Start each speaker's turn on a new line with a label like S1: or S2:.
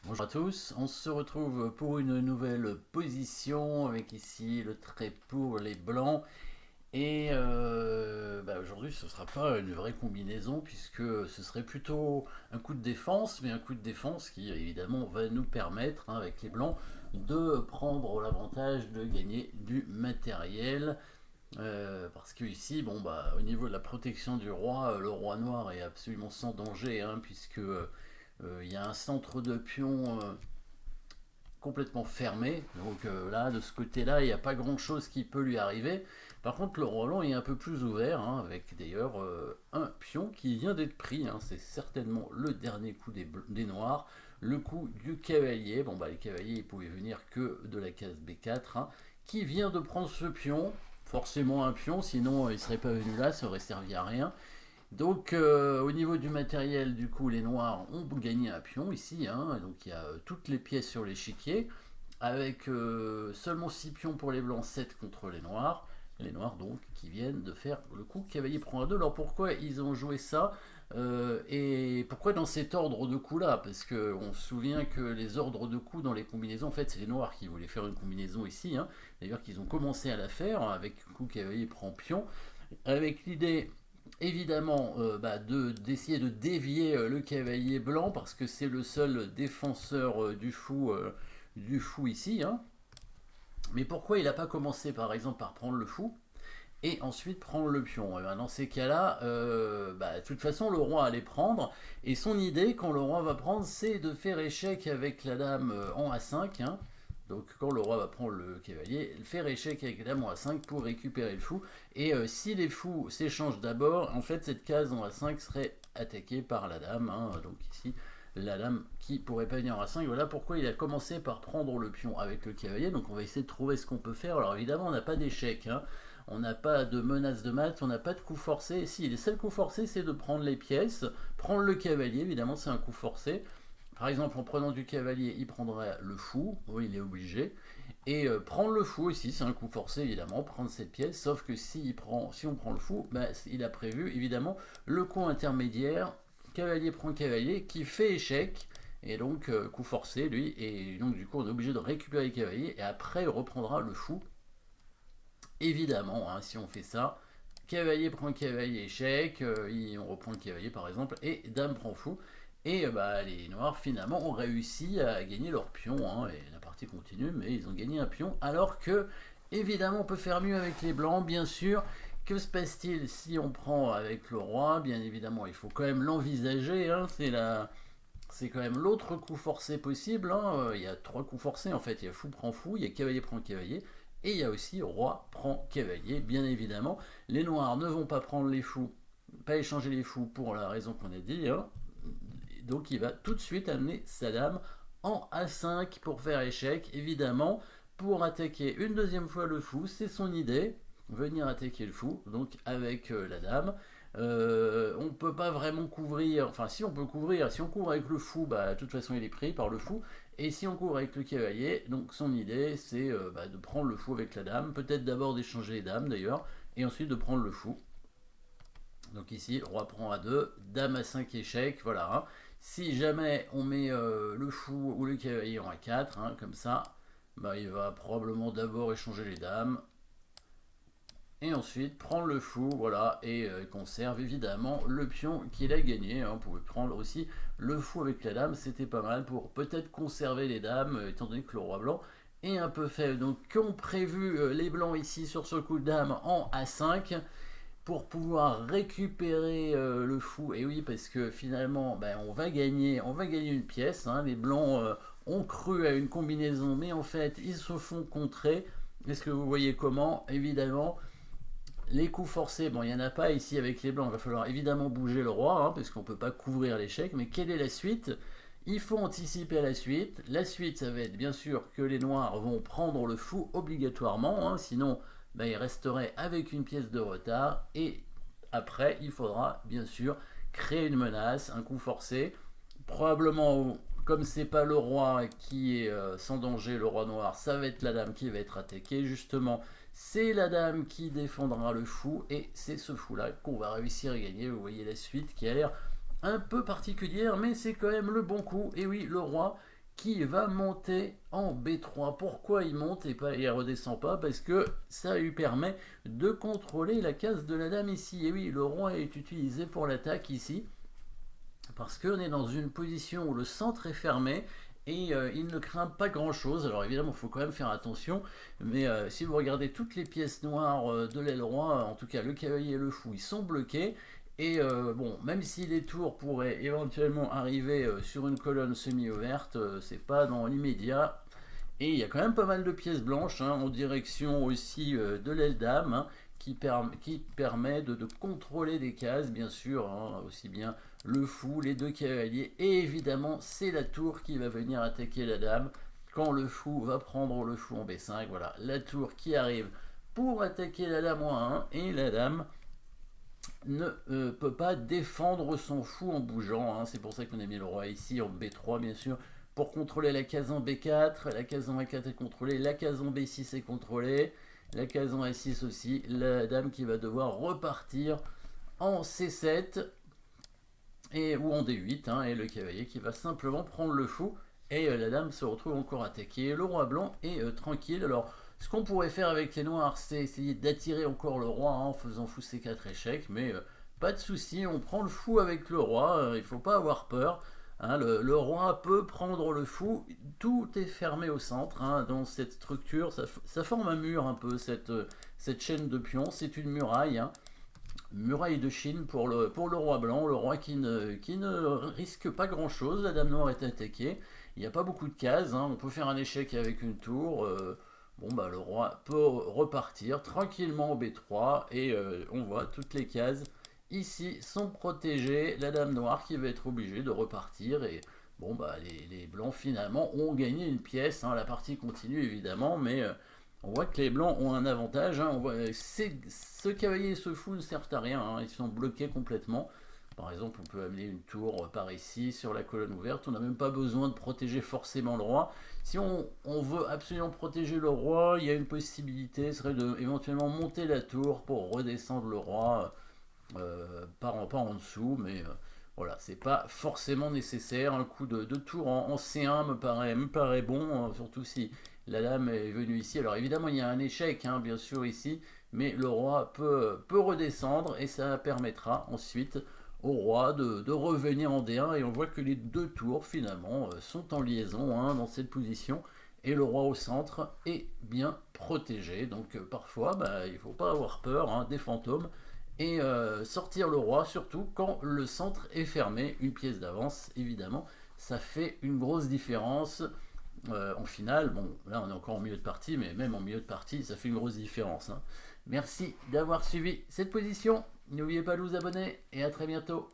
S1: Bonjour à tous, on se retrouve pour une nouvelle position avec ici le trait pour les blancs et aujourd'hui ce ne sera pas une vraie combinaison puisque ce serait plutôt un coup de défense, mais un coup de défense qui évidemment va nous permettre avec les blancs de prendre l'avantage de gagner du matériel. Parce que ici, au niveau de la protection du roi, le roi noir est absolument sans danger, hein, puisque il y a un centre de pion complètement fermé. Donc là, de ce côté-là, il n'y a pas grand-chose qui peut lui arriver. Par contre, le roi blanc est un peu plus ouvert, hein, avec d'ailleurs un pion qui vient d'être pris. Hein. C'est certainement le dernier coup des noirs. Le coup du cavalier. Les cavaliers, ils pouvaient venir que de la case B4, hein, qui vient de prendre ce pion. Forcément un pion, sinon il ne serait pas venu là, ça aurait servi à rien. Donc au niveau du matériel, du coup, les noirs ont gagné un pion ici, hein, donc il y a toutes les pièces sur l'échiquier, avec seulement 6 pions pour les blancs, 7 contre les noirs donc qui viennent de faire le coup cavalier prend un 2. Alors pourquoi ils ont joué ça et pourquoi dans cet ordre de coups là? Parce qu'on se souvient que les ordres de coups dans les combinaisons, en fait c'est les noirs qui voulaient faire une combinaison ici, hein. D'ailleurs qu'ils ont commencé à la faire avec coup cavalier prend pion, avec l'idée évidemment d'essayer de dévier le cavalier blanc parce que c'est le seul défenseur du fou ici, hein. Mais pourquoi il n'a pas commencé par exemple par prendre le fou et ensuite prendre le pion? Et ben, dans ces cas-là, de toute façon le roi allait prendre, et son idée quand le roi va prendre, c'est de faire échec avec la dame en A5, hein. Donc quand le roi va prendre le cavalier, faire échec avec la dame en A5 pour récupérer le fou. Et si les fous s'échangent d'abord, en fait cette case en A5 serait attaquée par la dame, hein. Donc ici la dame qui pourrait pas venir en A5. Voilà pourquoi il a commencé par prendre le pion avec le cavalier. Donc on va essayer de trouver ce qu'on peut faire. Alors évidemment on n'a pas d'échec, hein. On n'a pas de menace de mat, on n'a pas de coup forcé. Si, les seuls coups forcés, c'est de prendre les pièces, prendre le cavalier, évidemment, c'est un coup forcé. Par exemple, en prenant du cavalier, il prendrait le fou, oui, il est obligé. Et prendre le fou ici, c'est un coup forcé, évidemment, prendre cette pièce, sauf que si on prend le fou, il a prévu, évidemment, le coup intermédiaire, cavalier prend cavalier, qui fait échec, et donc coup forcé, lui, et donc du coup, on est obligé de récupérer le cavalier, et après, il reprendra le fou. Évidemment, hein, si on fait ça, cavalier prend cavalier, échec, on reprend le cavalier par exemple, et dame prend fou. Et les noirs finalement ont réussi à gagner leur pion, hein, et la partie continue, mais ils ont gagné un pion, alors que évidemment on peut faire mieux avec les blancs, bien sûr. Que se passe-t-il si on prend avec le roi? Bien évidemment, il faut quand même l'envisager, hein, c'est quand même l'autre coup forcé possible, hein. Il y a trois coups forcés en fait. Il y a fou prend fou, il y a cavalier prend cavalier, et il y a aussi roi prend cavalier, bien évidemment. Les noirs ne vont pas prendre les fous, pas échanger les fous pour la raison qu'on a dit, hein. Donc il va tout de suite amener sa dame en A5 pour faire échec, évidemment, pour attaquer une deuxième fois le fou, c'est son idée, venir attaquer le fou, donc avec la dame. On ne peut pas vraiment couvrir, enfin si on peut couvrir, si on couvre avec le fou, de toute façon il est pris par le fou, et si on couvre avec le cavalier, donc son idée c'est de prendre le fou avec la dame, peut-être d'abord d'échanger les dames d'ailleurs, et ensuite de prendre le fou. Donc ici, roi prend A2, dame A5 échec, voilà, hein. Si jamais on met le fou ou le cavalier en A4, hein, comme ça, il va probablement d'abord échanger les dames, et ensuite prendre le fou, voilà, et conserve évidemment le pion qu'il a gagné, hein. On pouvait prendre aussi le fou avec la dame, c'était pas mal pour peut-être conserver les dames, étant donné que le roi blanc est un peu faible. Donc qu'ont prévu les blancs ici sur ce coup de dame en A5 pour pouvoir récupérer le fou? Et oui, parce que finalement on va gagner une pièce, hein. Les blancs ont cru à une combinaison, mais en fait ils se font contrer. Est-ce que vous voyez comment? Évidemment, les coups forcés, il n'y en a pas ici avec les blancs. Il va falloir évidemment bouger le roi, hein, parce qu'on ne peut pas couvrir l'échec. Mais quelle est la suite? Il faut anticiper la suite. La suite, ça va être bien sûr que les noirs vont prendre le fou obligatoirement, hein, sinon il resterait avec une pièce de retard. Et après, il faudra bien sûr créer une menace, un coup forcé. Probablement, comme c'est pas le roi qui est sans danger, le roi noir, ça va être la dame qui va être attaquée. Justement, c'est la dame qui défendra le fou, et c'est ce fou-là qu'on va réussir à gagner. Vous voyez la suite qui a l'air un peu particulière, mais c'est quand même le bon coup. Et oui, le roi qui va monter en B3. Pourquoi il monte et il redescend pas? Parce que ça lui permet de contrôler la case de la dame ici. Et oui, le roi est utilisé pour l'attaque ici, parce qu'on est dans une position où le centre est fermé et il ne craint pas grand chose. Alors évidemment, il faut quand même faire attention, mais si vous regardez toutes les pièces noires de l'aile roi, en tout cas le cavalier et le fou, ils sont bloqués. Et bon, même si les tours pourraient éventuellement arriver sur une colonne semi-ouverte, c'est pas dans l'immédiat. Et il y a quand même pas mal de pièces blanches en direction aussi de l'aile dame, qui permet de contrôler des cases, bien sûr, aussi bien le fou, les deux cavaliers, et évidemment c'est la tour qui va venir attaquer la dame quand le fou va prendre le fou en B5. Voilà, la tour qui arrive pour attaquer la dame en 1, et la dame ne peut pas défendre son fou en bougeant. C'est pour ça qu'on a mis le roi ici en B3, bien sûr, pour contrôler la case en B4. La case en A4 est contrôlée, la case en B6 est contrôlée, la case en A6 aussi. La dame qui va devoir repartir en C7 ou en D8, et le cavalier qui va simplement prendre le fou, et la dame se retrouve encore attaquée. Le roi blanc est tranquille. Alors ce qu'on pourrait faire avec les noirs, c'est essayer d'attirer encore le roi en faisant fou C4 échec, mais pas de souci, on prend le fou avec le roi, il ne faut pas avoir peur. Le roi peut prendre le fou, tout est fermé au centre, dans cette structure, ça forme un mur un peu, cette chaîne de pions, c'est une muraille, muraille de Chine pour le roi blanc, le roi qui ne risque pas grand chose. La dame noire est attaquée, il n'y a pas beaucoup de cases, on peut faire un échec avec une tour. Bon bah le roi peut repartir tranquillement au B3 et on voit toutes les cases ici sont protégées. La dame noire qui va être obligée de repartir, et bon bah les blancs finalement ont gagné une pièce. La partie continue évidemment, mais on voit que les blancs ont un avantage. On voit, ce cavalier et ce fou ne servent à rien, ils sont bloqués complètement. Par exemple, on peut amener une tour par ici sur la colonne ouverte. On n'a même pas besoin de protéger forcément le roi. Si on veut absolument protéger le roi, il y a une possibilité, ce serait de éventuellement monter la tour pour redescendre le roi pas en dessous, mais voilà, c'est pas forcément nécessaire. Un coup de tour en C1 me paraît bon, surtout si la dame est venue ici. Alors évidemment, il y a un échec, bien sûr, ici, mais le roi peut redescendre et ça permettra ensuite au roi de revenir en D1, et on voit que les deux tours finalement sont en liaison dans cette position, et le roi au centre est bien protégé. Donc parfois il ne faut pas avoir peur des fantômes, et sortir le roi, surtout quand le centre est fermé, une pièce d'avance évidemment, ça fait une grosse différence. En finale, bon là on est encore en milieu de partie, mais même en milieu de partie ça fait une grosse différence. Merci d'avoir suivi cette position. N'oubliez pas de vous abonner et à très bientôt.